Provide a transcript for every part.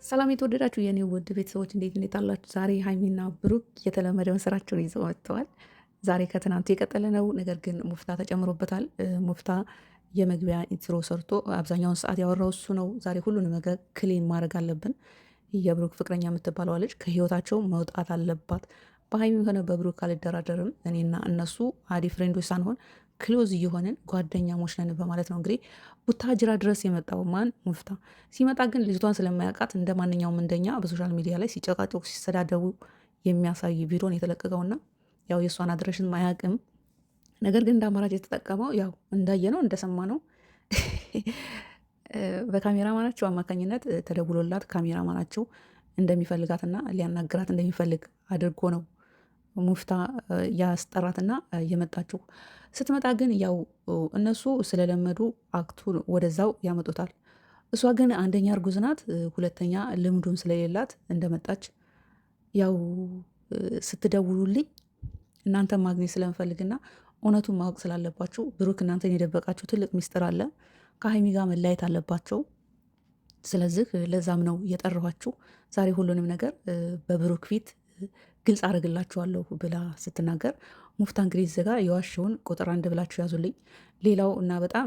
ሰላም የተወደዳችሁ የኔ ውድ ቤተሰቦች እንዴት አላችሁ? ዛሬ ሀይሚና ብሩክ የተለመደውን ስራቸውን ይዘው ወጥተዋል። ዛሬ ከትናንቱ የቀጠለ ነው። ነገር ግን ሙፍታ ተጨምሮበታል። ሙፍታ የመግቢያ ኢንትሮ ሰርቶ አብዛኛውን ሰዓት ያወራው እሱ ነው። ዛሬ ሁሉንም ነገር ክሊን ማድረግ አለብን። የብሩክ ፍቅረኛ የምትባለዋ ልጅ ከህይወታቸው መውጣት አለባት። በሀይሚ ሆነ በብሩክ አልደራደርም። እኔና እነሱ አዲ ፍሬንዶች ሳንሆን ክሎዝ እየሆንን ጓደኛሞች ነን በማለት ነው እንግዲህ ቡታጅራ ድረስ የመጣው ማን ሙፍታ። ሲመጣ ግን ልጅቷን ስለማያውቃት እንደ ማንኛውም እንደኛ በሶሻል ሚዲያ ላይ ሲጨቃጨቁ ሲሰዳደቡ የሚያሳይ ቪዲዮን የተለቀቀውና ያው የእሷን አድረሽን አያውቅም። ነገር ግን እንደ አማራጭ የተጠቀመው ያው እንዳየ ነው እንደሰማ ነው በካሜራማናቸው አማካኝነት ተደውሎላት ካሜራማናቸው እንደሚፈልጋትና ሊያናግራት እንደሚፈልግ አድርጎ ነው ሙፍታ ያስጠራትና የመጣችው። ስትመጣ ግን ያው እነሱ ስለለመዱ አክቱን ወደዛው ያመጡታል። እሷ ግን አንደኛ እርጉዝ ናት፣ ሁለተኛ ልምዱን ስለሌላት እንደመጣች ያው ስትደውሉልኝ እናንተን ማግኘት ስለምፈልግና እውነቱን ማወቅ ስላለባችሁ ብሩክ እናንተን የደበቃችሁ ትልቅ ሚስጥር አለ፣ ከሀይሚ ጋር መለያየት አለባቸው። ስለዚህ ለዛም ነው የጠራኋችሁ። ዛሬ ሁሉንም ነገር በብሩክ ፊት ግልጽ አደርግላችኋለሁ ብላ ስትናገር ሙፍታ እንግዲህ ዘጋ የዋሸውን ቁጥር አንድ ብላችሁ ያዙልኝ። ሌላው እና በጣም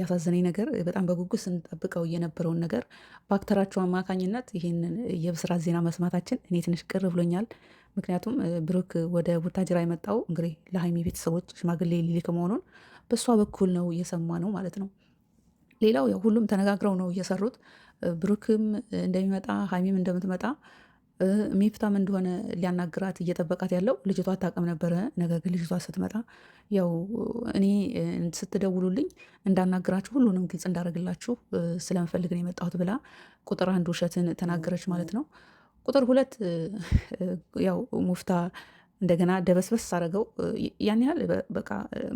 ያሳዘነኝ ነገር በጣም በጉጉት ስንጠብቀው የነበረውን ነገር በአክተራቸው አማካኝነት ይህንን የብስራት ዜና መስማታችን እኔ ትንሽ ቅር ብሎኛል። ምክንያቱም ብሩክ ወደ ቡታጅራ የመጣው እንግዲህ ለሀይሚ ቤተሰቦች ሽማግሌ ሊልክ መሆኑን በእሷ በኩል ነው እየሰማ ነው ማለት ነው። ሌላው ያው ሁሉም ተነጋግረው ነው እየሰሩት። ብሩክም እንደሚመጣ ሀይሚም እንደምትመጣ ሚፍታም እንደሆነ ሊያናግራት እየጠበቃት ያለው ልጅቷ አታውቅም ነበረ። ነገር ግን ልጅቷ ስትመጣ ያው እኔ ስትደውሉልኝ እንዳናግራችሁ ሁሉንም ግልጽ እንዳደረግላችሁ ስለምፈልግ ነው የመጣሁት ብላ ቁጥር አንድ ውሸትን ተናገረች ማለት ነው። ቁጥር ሁለት ያው ሙፍታ እንደገና ደበስበስ አደረገው። ያን ያህል በቃ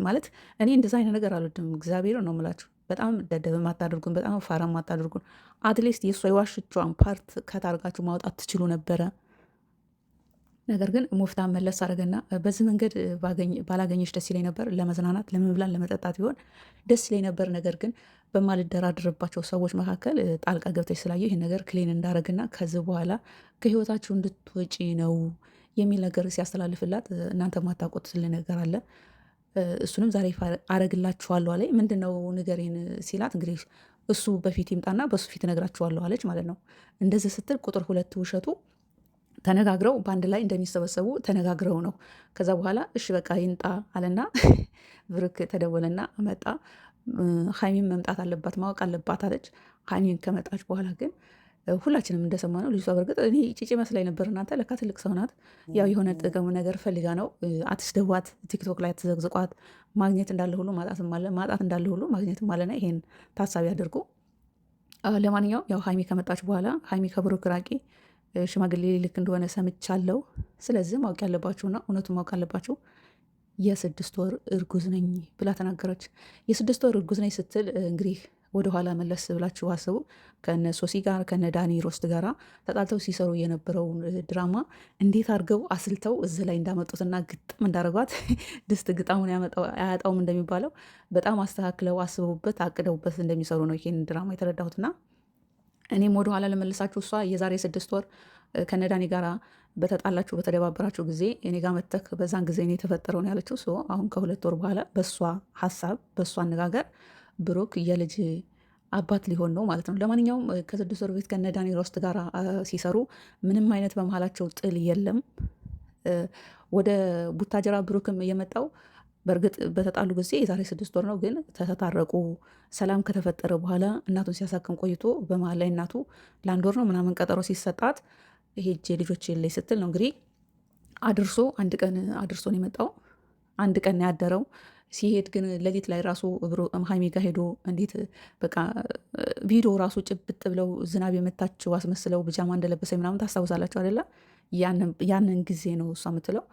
ማለት እኔ እንደዛ አይነት ነገር አልወድም። እግዚአብሔር ነው የምላችሁ። በጣም ደደብ አታድርጉን፣ በጣም ፋራም አታድርጉን። አትሊስት የእሷ የዋሽቿን ፓርት ከታርጋችሁ ማውጣት ትችሉ ነበረ። ነገር ግን ሙፍታ መለስ አደረገና በዚህ መንገድ ባላገኘች ደስ ይለኝ ነበር፣ ለመዝናናት ለመብላን ለመጠጣት ቢሆን ደስ ይለኝ ነበር። ነገር ግን በማልደራድርባቸው ሰዎች መካከል ጣልቃ ገብተች ስላየው ይህን ነገር ክሊን እንዳረግና ከዚህ በኋላ ከህይወታችሁ እንድትወጪ ነው የሚል ነገር ሲያስተላልፍላት እናንተ ማታውቁት ነገር አለ። እሱንም ዛሬ አረግላችኋለሁ አለ። ምንድን ነው ንገሬን ሲላት እንግዲህ እሱ በፊት ይምጣና በሱ ፊት እነግራችኋለሁ አለች ማለት ነው። እንደዚህ ስትል ቁጥር ሁለት ውሸቱ ተነጋግረው በአንድ ላይ እንደሚሰበሰቡ ተነጋግረው ነው። ከዛ በኋላ እሺ በቃ ይምጣ አለና ብሩክ ተደወለና መጣ። ሀይሚን መምጣት አለባት ማወቅ አለባት አለች። ሀይሚን ከመጣች በኋላ ግን ሁላችንም እንደሰማ ነው ልጅቷ በእርግጥ እኔ ጭጭ መስላኝ ነበር። እናንተ ለካ ትልቅ ሰው ናት። ያው የሆነ ጥቅም ነገር ፈልጋ ነው። አትስደዋት፣ ቲክቶክ ላይ አትዘግዝቋት። ማግኘት እንዳለ ሁሉ ማጣትም አለ፣ ማጣት እንዳለ ሁሉ ማግኘትም አለና ይሄን ታሳቢ አድርጎ ለማንኛውም ያው ሀይሚ ከመጣች በኋላ ሀይሚ ከብሩክ ራቂ ሽማግሌ ልክ እንደሆነ ሰምቻለሁ። ስለዚህ ማወቅ ያለባችሁና እውነቱን ማወቅ አለባችሁ የ6 ወር እርጉዝ ነኝ ብላ ተናገረች። የ6 ወር እርጉዝ ነኝ ስትል እንግዲህ ወደኋላ መለስ ብላችሁ አስቡ። ከነ ሶሲ ጋር ከነ ዳኒ ሮስት ጋር ተጣልተው ሲሰሩ የነበረውን ድራማ እንዴት አድርገው አስልተው እዚ ላይ እንዳመጡትና ግጥም እንዳደረጓት ድስት ግጣሙን አያጣውም እንደሚባለው በጣም አስተካክለው አስበውበት አቅደውበት እንደሚሰሩ ነው ይሄን ድራማ የተረዳሁትና እኔም ወደኋላ ለመልሳችሁ እሷ የዛሬ 6 ወር ከነዳኒ ጋር በተጣላችሁ በተደባበራችሁ ጊዜ እኔ ጋር መተክ በዛን ጊዜ እኔ የተፈጠረው ነው ያለችው። አሁን ከ2 ወር በኋላ በእሷ ሀሳብ በእሷ አነጋገር ብሩክ የልጅ አባት ሊሆን ነው ማለት ነው። ለማንኛውም ከ6 ወር ቤት ከነዳኒ ሮስት ጋር ሲሰሩ ምንም አይነት በመሀላቸው ጥል የለም። ወደ ቡታጀራ ብሩክም የመጣው በእርግጥ በተጣሉ ጊዜ የዛሬ 6 ወር ነው። ግን ተታረቁ፣ ሰላም ከተፈጠረ በኋላ እናቱን ሲያሳክም ቆይቶ በመሀል ላይ እናቱ ለ1 ወር ነው ምናምን ቀጠሮ ሲሰጣት ሄጄ ልጆች የለኝ ስትል ነው እንግዲህ አድርሶ አንድ ቀን አድርሶ ነው የመጣው። አንድ ቀን ያደረው ሲሄድ ግን ሌሊት ላይ ራሱ ሀይሚ ጋር ሄዶ እንዴት በቃ ቪዲዮ ራሱ ጭብጥ ብለው ዝናብ የመታችው አስመስለው ብጃማ እንደለበሰ ምናምን ታስታውሳላችሁ አይደለ? ያንን ጊዜ ነው እሷ የምትለው።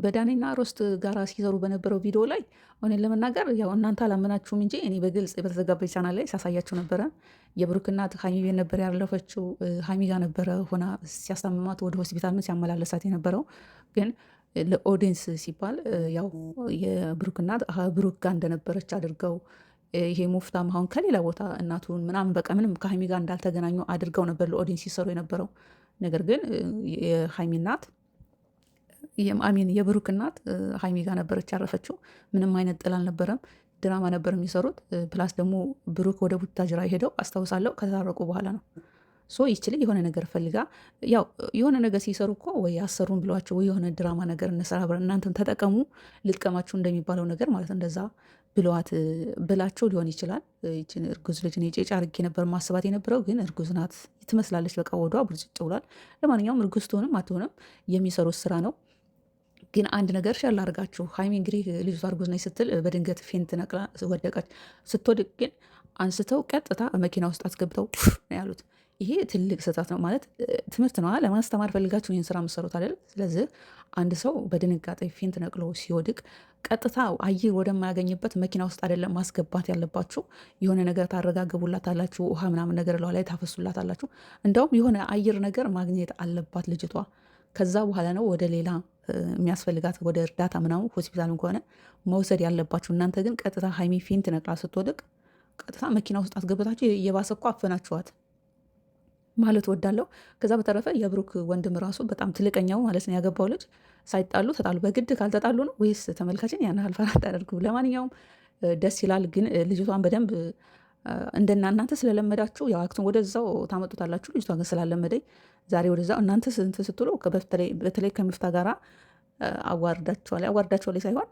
በዳኒና ሮስት ጋር ሲሰሩ በነበረው ቪዲዮ ላይ እኔን ለመናገር ያው እናንተ አላመናችሁም እንጂ እኔ በግልጽ በተዘጋበ ቻናል ላይ ሲያሳያችሁ ነበረ። የብሩክ እናት ሀይሚ ቤት ነበር ያለፈችው። ሀይሚ ጋር ነበረ ሆና ሲያሳምማት ወደ ሆስፒታል ምን ሲያመላለሳት የነበረው ግን ለኦዲየንስ ሲባል ያው የብሩክ እናት ብሩክ ጋር እንደነበረች አድርገው ይሄ ሙፍታም አሁን ከሌላ ቦታ እናቱን ምናምን በቃ ምንም ከሀይሚ ጋር እንዳልተገናኙ አድርገው ነበር ለኦዲየንስ ሲሰሩ የነበረው። ነገር ግን የሀይሚ እናት አሚን የብሩክ እናት ሀይሚ ጋር ነበረች ያረፈችው። ምንም አይነት ጥል አልነበረም። ድራማ ነበር የሚሰሩት። ፕላስ ደግሞ ብሩክ ወደ ቡታጅራ ሄደው አስታውሳለሁ ከተታረቁ በኋላ ነው። ይችል የሆነ ነገር ፈልጋ ያው የሆነ ነገር ሲሰሩ እኮ ወይ አሰሩን ብሏቸው ወይ የሆነ ድራማ ነገር እንሰራ ብለን እናንተን ተጠቀሙ ልጥቀማችሁ እንደሚባለው ነገር ማለት እንደዛ ብለዋት ብላቸው ሊሆን ይችላል። ይችን እርጉዝ ልጅ እኔ ጬጫ አድርጌ ነበር ማስባት የነበረው፣ ግን እርጉዝ ናት ትመስላለች። በቃ ወዷ ብርጭጭ ብሏል። ለማንኛውም እርጉዝ ትሆንም አትሆንም የሚሰሩት ስራ ነው። ግን አንድ ነገር ሸላ አድርጋችሁ ሀይሚ እንግዲህ ልጅቷ እርጉዝ ነች ስትል በድንገት ፌንት ነቅላ ወደቀች። ስትወድቅ ግን አንስተው ቀጥታ መኪና ውስጥ አስገብተው ነው ያሉት። ይሄ ትልቅ ስህተት ነው። ማለት ትምህርት ነዋ፣ ለማስተማር ፈልጋችሁ ይህን ስራ የምትሰሩት አይደል? ስለዚህ አንድ ሰው በድንጋጤ ፌንት ነቅሎ ሲወድቅ ቀጥታ አየር ወደማያገኝበት መኪና ውስጥ አይደለም ማስገባት ያለባችሁ። የሆነ ነገር ታረጋግቡላታላችሁ፣ ውሃ ምናምን ነገር ለው ላይ ታፈሱላታላችሁ። እንደውም የሆነ አየር ነገር ማግኘት አለባት ልጅቷ። ከዛ በኋላ ነው ወደ ሌላ የሚያስፈልጋት ወደ እርዳታ ምናምን ሆስፒታልም ከሆነ መውሰድ ያለባችሁ። እናንተ ግን ቀጥታ ሀይሚ ፌንት ነቅላ ስትወድቅ ቀጥታ መኪና ውስጥ አስገብታችሁ የባሰ እኮ አፈናችኋት ማለት ወዳለው። ከዛ በተረፈ የብሩክ ወንድም ራሱ በጣም ትልቀኛው ማለት ነው ያገባው ልጅ ሳይጣሉ ተጣሉ። በግድ ካልተጣሉ ነው ወይስ ተመልካችን ያን ያህል ፈራ ታደርጉ? ለማንኛውም ደስ ይላል። ግን ልጅቷን በደንብ እንደና እናንተ ስለለመዳችሁ ያው አክቱን ወደዛው ታመጡታላችሁ። ልጅቷ ግን ስላለመደኝ ዛሬ ወደዛው እናንተ ስንት ስትሉ በተለይ ከሚፍታ ጋራ አዋርዳቸዋል ሳይሆን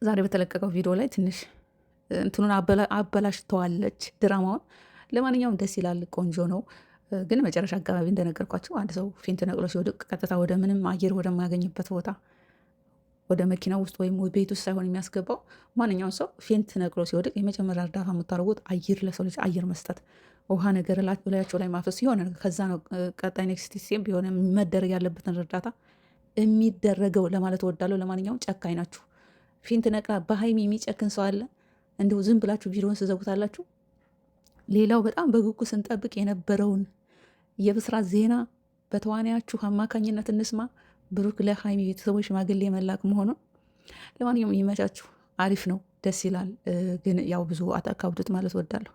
ዛሬ በተለቀቀው ቪዲዮ ላይ ትንሽ እንትኑን አበላሽተዋለች ድራማውን። ለማንኛውም ደስ ይላል፣ ቆንጆ ነው። ግን መጨረሻ አካባቢ እንደነገርኳቸው አንድ ሰው ፌንት ነቅሎ ሲወድቅ ቀጥታ ወደ ምንም አየር ወደማያገኝበት ቦታ ወደ መኪና ውስጥ ወይም ቤት ውስጥ ሳይሆን የሚያስገባው ማንኛውም ሰው ፌንት ነቅሎ ሲወድቅ የመጀመሪያ እርዳታ የምታደርጉት አየር፣ ለሰው ልጅ አየር መስጠት፣ ውሃ ነገር ላያቸው ላይ ማፈስ ሲሆን ከዛ ነው ቀጣይ ኔክስት ስቴፕ የሆነ መደረግ ያለበትን እርዳታ የሚደረገው ለማለት እወዳለሁ። ለማንኛውም ጨካኝ ናችሁ። ፌንት ነቅላ በሀይሚ የሚጨክን ሰው አለ? እንዲሁ ዝም ብላችሁ ቪዲዮን ስዘጉታላችሁ። ሌላው በጣም በጉጉት ስንጠብቅ የነበረውን የብስራት ዜና በተዋናያችሁ አማካኝነት እንስማ። ብሩክ ለሀይሚ ቤተሰቦች ሽማግሌ መላክ መሆኑን። ለማንኛውም ይመቻችሁ። አሪፍ ነው፣ ደስ ይላል። ግን ያው ብዙ አታካብዱት ማለት ወዳለሁ።